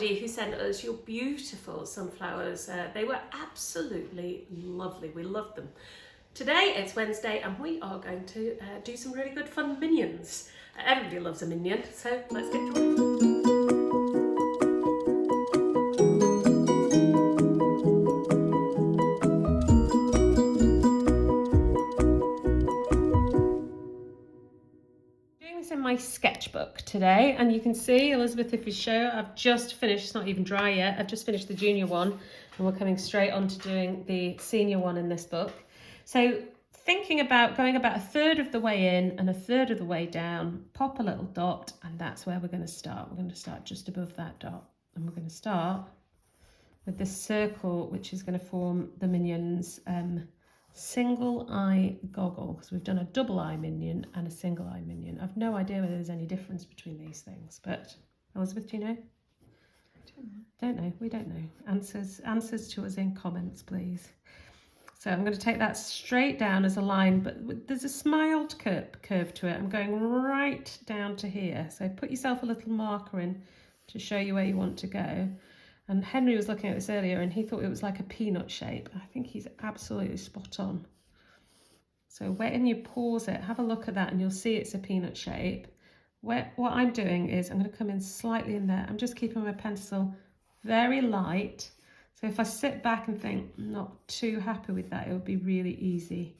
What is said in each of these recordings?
everybody who sent us your beautiful sunflowers. They were absolutely lovely. We loved them. Today it's Wednesday and we are going to do some really good fun minions. Everybody loves a minion, so let's get drawing. In my sketchbook today, and you can see, Elizabeth, if you show, I've just finished, it's not even dry yet, I've just finished the junior one and we're coming straight on to doing the senior one in this book. So thinking about going about a third of the way in and a third of the way down, pop a little dot, and that's where we're going to start. We're going to start just above that dot, and we're going to start with this circle which is going to form the Minion's single eye goggle, because we've done a double eye minion and a single eye minion. I've no idea whether there's any difference between these things, but Elizabeth, do you know? Don't know. We don't know. Answers to us in comments, please. So I'm going to take that straight down as a line, but there's a smiled curve to it. I'm going right down to here. So put yourself a little marker in to show you where you want to go. And Henry was looking at this earlier and he thought it was like a peanut shape. I think he's absolutely spot on. So when you pause it, have a look at that and you'll see it's a peanut shape. What I'm doing is I'm going to come in slightly in there. I'm just keeping my pencil very light. So if I sit back and think, I'm not too happy with that, it would be really easy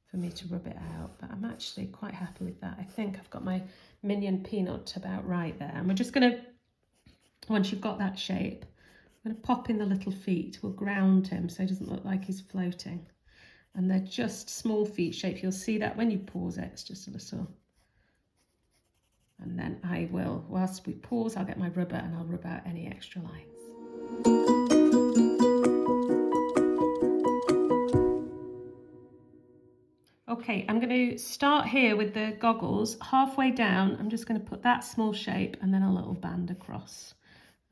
for me to rub it out. But I'm actually quite happy with that. I think I've got my minion peanut about right there. And we're just going to, once you've got that shape, I'm going to pop in the little feet. We'll ground him so he doesn't look like he's floating. And they're just small feet shape. You'll see that when you pause it, it's just a little. And then I will, whilst we pause, I'll get my rubber and I'll rub out any extra lines. Okay, I'm going to start here with the goggles. Halfway down, I'm just going to put that small shape and then a little band across.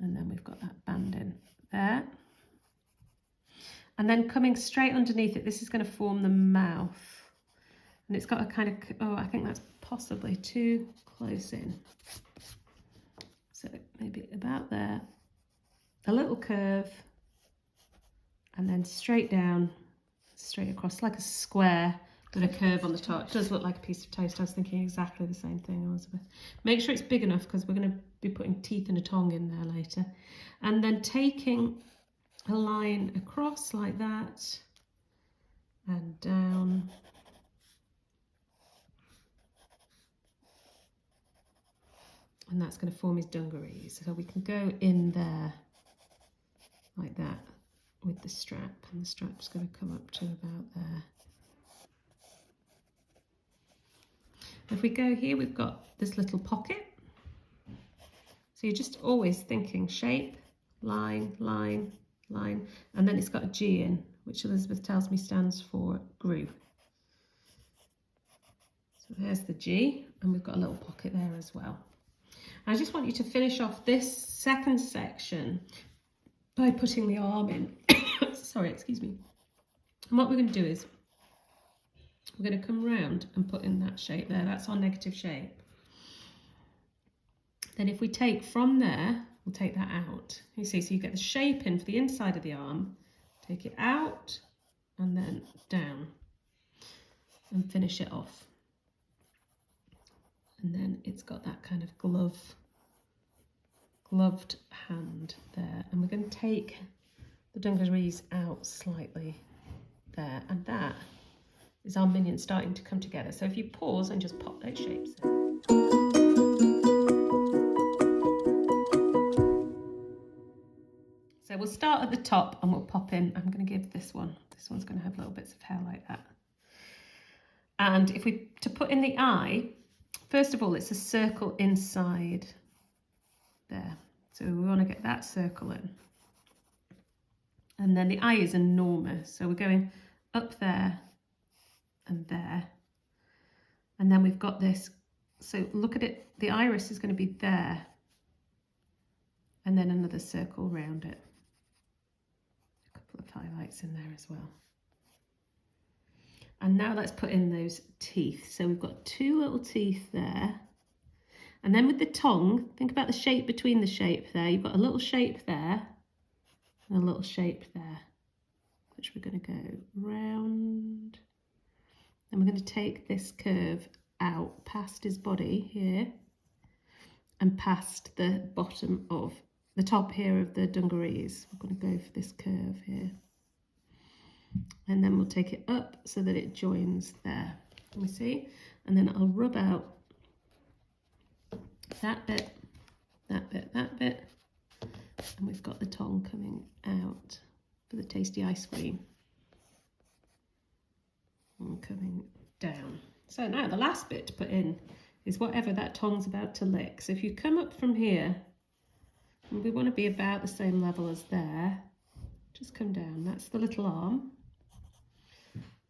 And then we've got that band in there. And then coming straight underneath it, this is going to form the mouth. And it's got a kind of, oh, I think that's possibly too close in. So maybe about there. A little curve. And then straight down, straight across, like a square with a curve on the top. It does look like a piece of toast. I was thinking exactly the same thing, Elizabeth. Make sure it's big enough because we're going to be putting teeth and a tongue in there later. And then taking a line across like that and down. And that's going to form his dungarees. So we can go in there like that with the strap. And the strap's going to come up to about there. If we go here, we've got this little pocket. So you're just always thinking shape, line, line, line, and then it's got a G in, which Elizabeth tells me stands for grew. So there's the G, and we've got a little pocket there as well. I just want you to finish off this second section by putting the arm in. Sorry, excuse me. And what we're going to do is we're going to come round and put in that shape there. That's our negative shape. Then if we take from there, we'll take that out. You see, so you get the shape in for the inside of the arm, take it out and then down and finish it off. And then it's got that kind of gloved hand there. And we're going to take the dungarees out slightly there, and that is our minion starting to come together. So if you pause and just pop those shapes in. So we'll start at the top and we'll pop in. I'm going to give this one. This one's going to have little bits of hair like that. And if we, to put in the eye, first of all, it's a circle inside there. So we want to get that circle in. And then the eye is enormous. So we're going up there and there. And then we've got this. So look at it. The iris is going to be there. And then another circle around it. A couple of highlights in there as well. And now let's put in those teeth. So we've got two little teeth there. And then with the tongue, think about the shape between the shape there. You've got a little shape there and a little shape there, which we're going to go round. And we're going to take this curve out past his body here and past the bottom of the top here of the dungarees. We're going to go for this curve here. And then we'll take it up so that it joins there. Let me see. And then I'll rub out that bit, that bit, that bit. And we've got the tongue coming out for the tasty ice cream. And coming down. So now the last bit to put in is whatever that tongue's about to lick. So if you come up from here, and we want to be about the same level as there, just come down. That's the little arm.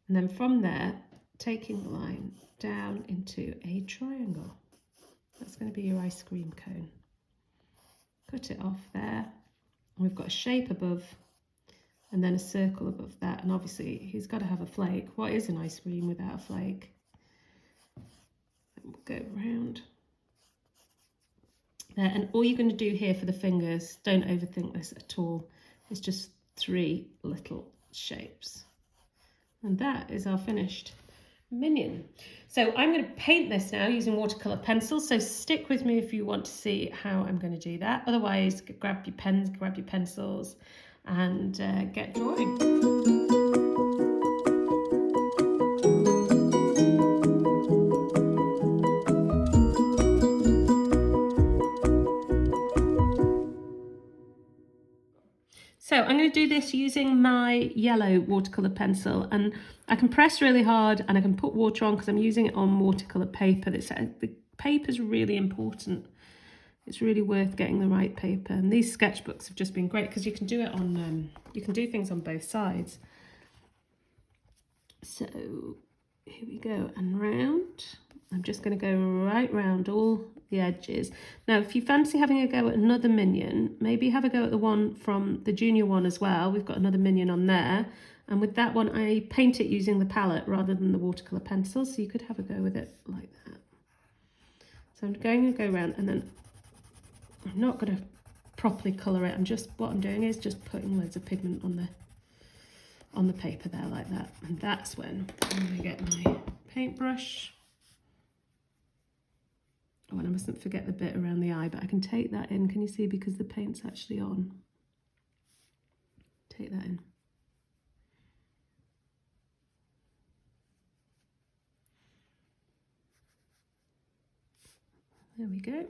And then from there, taking the line down into a triangle. That's going to be your ice cream cone. Cut it off there. And we've got a shape above and then a circle above that. And obviously he's got to have a flake. What is an ice cream without a flake? And we'll go round there. And all you're going to do here for the fingers, don't overthink this at all. It's just 3 little shapes. And that is our finished minion. So I'm going to paint this now using watercolor pencils. So stick with me if you want to see how I'm going to do that. Otherwise, grab your pens, grab your pencils, and get drawing. So I'm going to do this using my yellow watercolour pencil, and I can press really hard and I can put water on because I'm using it on watercolour paper. The paper's really important. It's really worth getting the right paper, and these sketchbooks have just been great because you can do it on, you can do things on both sides. So here we go, and round. I'm just going to go right round all the edges. Now, if you fancy having a go at another minion, maybe have a go at the one from the junior one as well. We've got another minion on there. And with that one, I paint it using the palette rather than the watercolour pencil. So you could have a go with it like that. So I'm going to go around, and then I'm not going to properly colour it. What I'm doing is just putting loads of pigment on the paper there like that. And that's when I'm going to get my paintbrush. Oh, and I mustn't forget the bit around the eye, but I can take that in. Can you see? Because the paint's actually on. Take that in. There we go.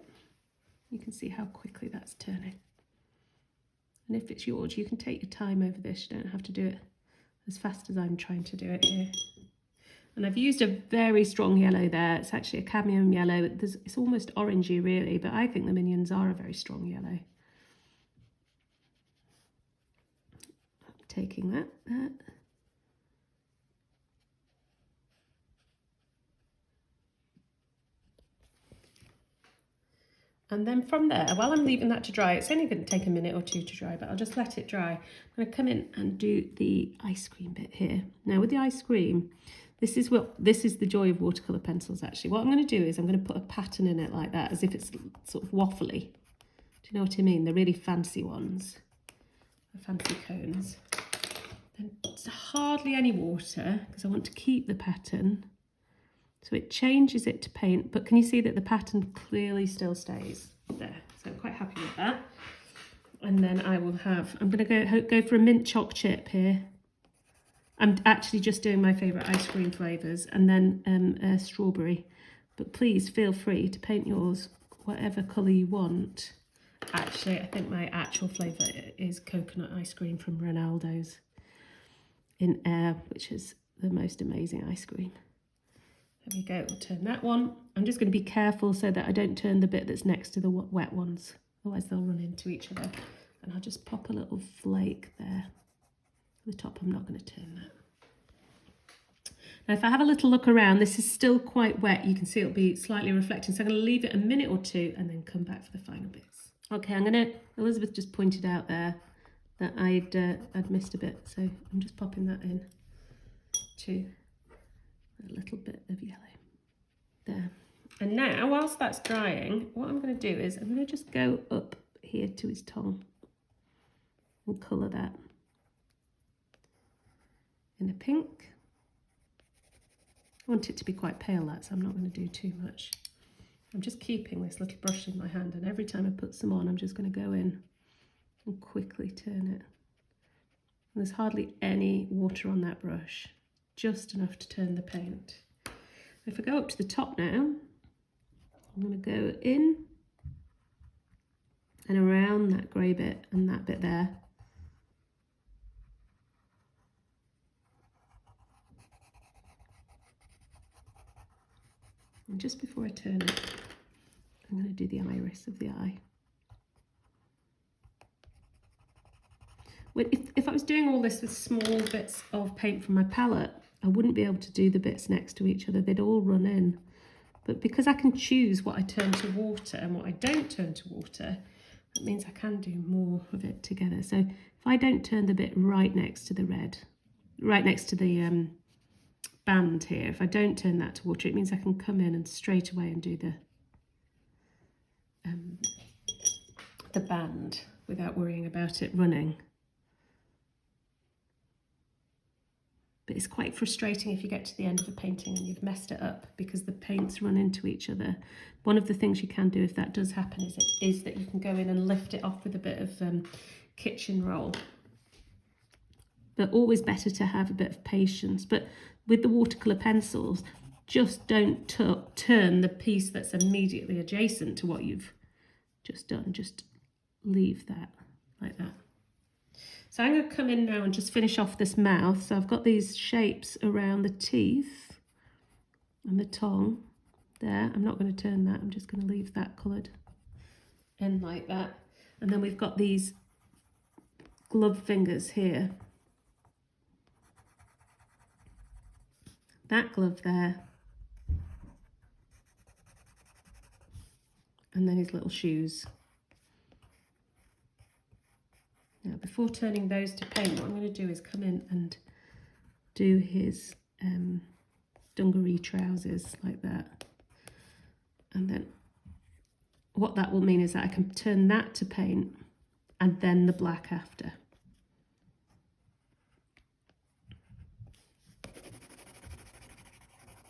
You can see how quickly that's turning. And if it's yours, you can take your time over this. You don't have to do it as fast as I'm trying to do it here. And I've used a very strong yellow there. It's actually a cadmium yellow. It's almost orangey really, but I think the minions are a very strong yellow. Taking that. And then from there, while I'm leaving that to dry, it's only going to take a minute or two to dry, but I'll just let it dry. I'm going to come in and do the ice cream bit here. Now with the ice cream, this is the joy of watercolour pencils actually. What I'm going to do is I'm going to put a pattern in it like that, as if it's sort of waffly. Do you know what I mean? The really fancy ones, the fancy cones. Then it's hardly any water because I want to keep the pattern. So it changes it to paint, but can you see that the pattern clearly still stays there? So I'm quite happy with that. And then I'm going to go for a mint choc chip here. I'm actually just doing my favourite ice cream flavours, and then strawberry. But please feel free to paint yours whatever colour you want. Actually, I think my actual flavour is coconut ice cream from Ronaldo's in Air, which is the most amazing ice cream. There we go, we'll turn that one. I'm just going to be careful so that I don't turn the bit that's next to the wet ones. Otherwise they'll run into each other. And I'll just pop a little flake there. The top, I'm not going to turn that. Now if I have a little look around, this is still quite wet. You can see it'll be slightly reflecting. So I'm going to leave it a minute or two and then come back for the final bits. Okay, Elizabeth just pointed out there that I'd missed a bit. So I'm just popping that in to a little bit of yellow there. And now, whilst that's drying, what I'm going to do is I'm going to just go up here to his tongue and colour that in a pink. I want it to be quite pale, that, so I'm not going to do too much. I'm just keeping this little brush in my hand, and every time I put some on, I'm just going to go in and quickly turn it. And there's hardly any water on that brush, just enough to turn the paint. If I go up to the top now, I'm going to go in and around that grey bit and that bit there. And just before I turn it, I'm going to do the iris of the eye. If I was doing all this with small bits of paint from my palette, I wouldn't be able to do the bits next to each other. They'd all run in. But because I can choose what I turn to water and what I don't turn to water, that means I can do more of it together. So if I don't turn the bit right next to the red, right next to the band here, if I don't turn that to water, it means I can come in and straight away and do the band without worrying about it running. But it's quite frustrating if you get to the end of a painting and you've messed it up because the paints run into each other. One of the things you can do if that does happen is that you can go in and lift it off with a bit of kitchen roll. But always better to have a bit of patience. But with the watercolour pencils, just don't turn the piece that's immediately adjacent to what you've just done. Just leave that like that. So I'm going to come in now and just finish off this mouth. So I've got these shapes around the teeth and the tongue there. I'm not going to turn that. I'm just going to leave that coloured in like that. And then we've got these glove fingers here. That glove there. And then his little shoes. Now, before turning those to paint, what I'm going to do is come in and do his dungaree trousers like that. And then what that will mean is that I can turn that to paint and then the black after.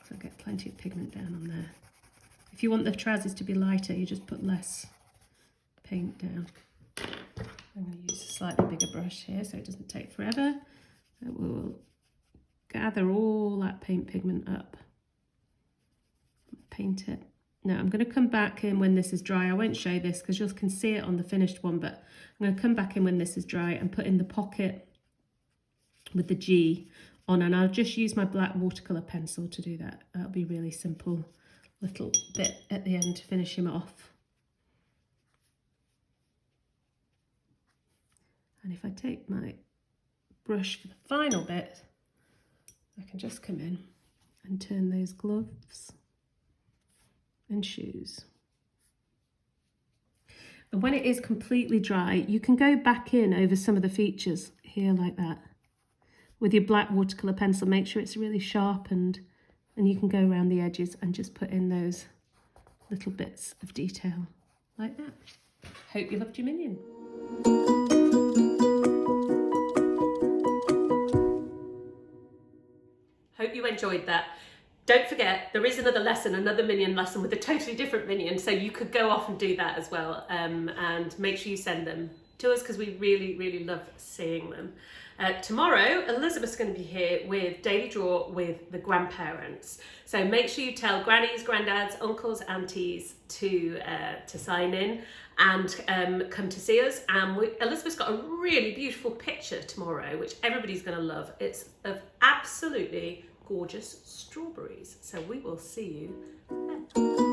So I'll get plenty of pigment down on there. If you want the trousers to be lighter, you just put less paint down. I'm going to use a slightly bigger brush here so it doesn't take forever. So we'll gather all that paint pigment up. Paint it. Now I'm going to come back in when this is dry. I won't show this because you can see it on the finished one, but I'm going to come back in when this is dry and put in the pocket with the G on, and I'll just use my black watercolour pencil to do that. That'll be really simple little bit at the end to finish him off. And if I take my brush for the final bit, I can just come in and turn those gloves and shoes. And when it is completely dry, you can go back in over some of the features here like that. With your black watercolour pencil, make sure it's really sharpened, and you can go around the edges and just put in those little bits of detail like that. Hope you loved your Minion. Hope you enjoyed that. Don't forget, there is another lesson, another Minion lesson with a totally different Minion, so you could go off and do that as well, and make sure you send them to us because we really, really love seeing them. Tomorrow, Elizabeth's going to be here with Daily Draw with the grandparents. So make sure you tell grannies, granddads, uncles, aunties to sign in and come to see us. And Elizabeth's got a really beautiful picture tomorrow, which everybody's going to love. It's of absolutely gorgeous strawberries. So we will see you then.